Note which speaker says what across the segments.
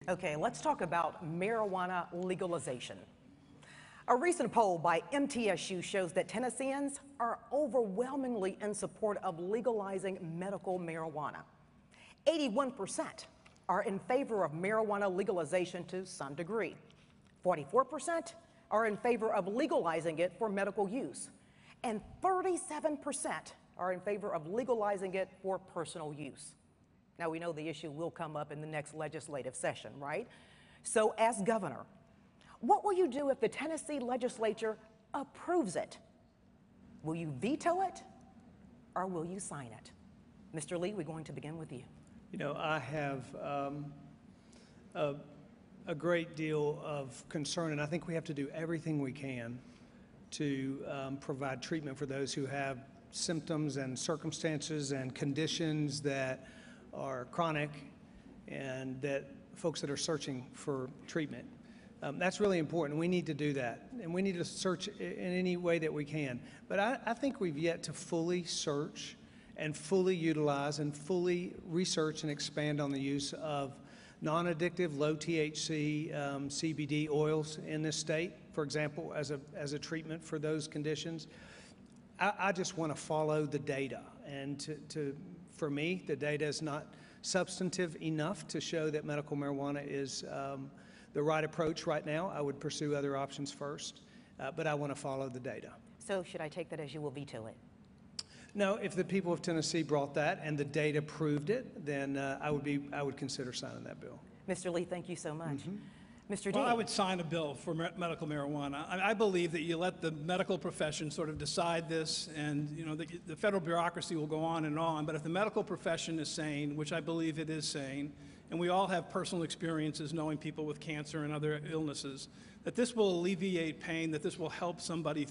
Speaker 1: Okay, let's talk about marijuana legalization. A recent poll by MTSU shows that Tennesseans are overwhelmingly in support of legalizing medical marijuana. 81% are in favor of marijuana legalization to some degree. 44% are in favor of legalizing it for medical use. And 37% are in favor of legalizing it for personal use. Now, we know the issue will come up in the next legislative session, right? So as governor, what will you do if the Tennessee legislature approves it? Will you veto it or will you sign it? Mr. Lee, we're going to begin with you.
Speaker 2: You know, I have a great deal of concern, and I think we have to do everything we can to provide treatment for those who have symptoms and circumstances and conditions that are chronic and that folks that are searching for treatment. That's really important. We need to do that, and we need to search in any way that we can. But I think we've yet to fully search and fully utilize and fully research and expand on the use of non-addictive, low THC CBD oils in this state, for example, as a treatment for those conditions. I just want to follow the data, and for me, the data is not substantive enough to show that medical marijuana is the right approach right now. I would pursue other options first, but I want to follow the data.
Speaker 1: So should I take that as you will veto it?
Speaker 2: No, if the people of Tennessee brought that and the data proved it, then I would consider signing that bill.
Speaker 1: Mr. Lee, thank you so much.
Speaker 2: Mm-hmm.
Speaker 1: Mr. Dean.
Speaker 3: Well, I would sign a bill for medical marijuana. I believe that you let the medical profession sort of decide this, and you know the federal bureaucracy will go on and on. But if the medical profession is sane, which I believe it is sane, and we all have personal experiences knowing people with cancer and other illnesses, that this will alleviate pain, that this will help somebody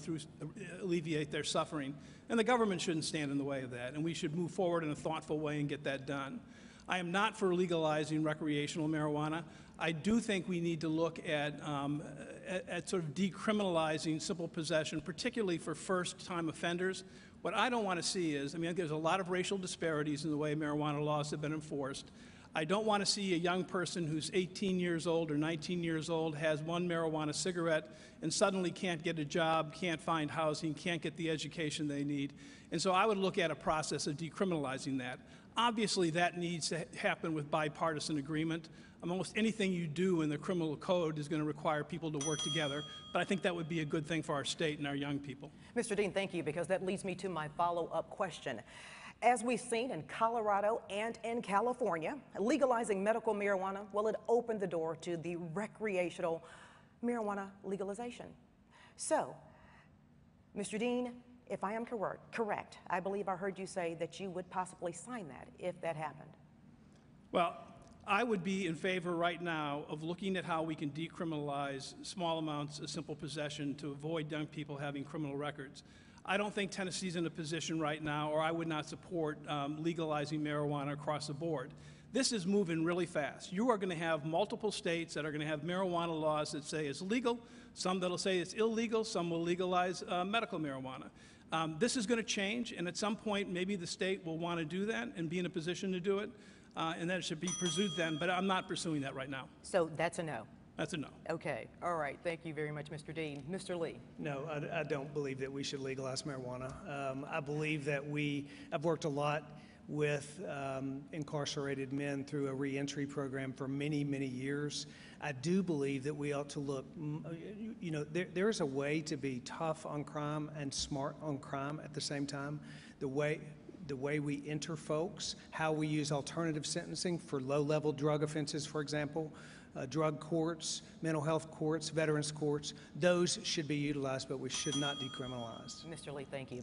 Speaker 3: alleviate their suffering, and the government shouldn't stand in the way of that, and we should move forward in a thoughtful way and get that done. I am not for legalizing recreational marijuana. I do think we need to look at sort of decriminalizing simple possession, particularly for first-time offenders. What I don't want to see is, I mean, there's a lot of racial disparities in the way marijuana laws have been enforced. I don't want to see a young person who's 18 years old or 19 years old, has one marijuana cigarette, and suddenly can't get a job, can't find housing, can't get the education they need. And so I would look at a process of decriminalizing that. Obviously, that needs to happen with bipartisan agreement. Almost anything you do in the criminal code is going to require people to work together, but I think that would be a good thing for our state and our young people.
Speaker 1: Mr. Dean, thank you, because that leads me to my follow-up question. As we've seen in Colorado and in California, legalizing medical marijuana, well, it opened the door to the recreational marijuana legalization. So, Mr. Dean, if I am correct, I believe I heard you say that you would possibly sign that if that happened.
Speaker 3: Well, I would be in favor right now of looking at how we can decriminalize small amounts of simple possession to avoid young people having criminal records. I don't think Tennessee's in a position right now, or I would not support legalizing marijuana across the board. This is moving really fast. You are going to have multiple states that are going to have marijuana laws that say it's legal, some that'll say it's illegal, some will legalize medical marijuana. This is going to change, and at some point, maybe the state will want to do that and be in a position to do it, and that should be pursued then, but I'm not pursuing that right now.
Speaker 1: So that's a no?
Speaker 3: That's a no.
Speaker 1: Okay, all right, thank you very much, Mr. Dean. Mr. Lee?
Speaker 2: No, I don't believe that we should legalize marijuana. I believe that I've worked a lot with incarcerated men through a reentry program for many, many years. I do believe that we ought to look, you know, there's a way to be tough on crime and smart on crime at the same time. The way we enter folks, how we use alternative sentencing for low-level drug offenses, for example, drug courts, mental health courts, veterans courts, those should be utilized, but we should not decriminalize.
Speaker 1: Mr. Lee, thank you.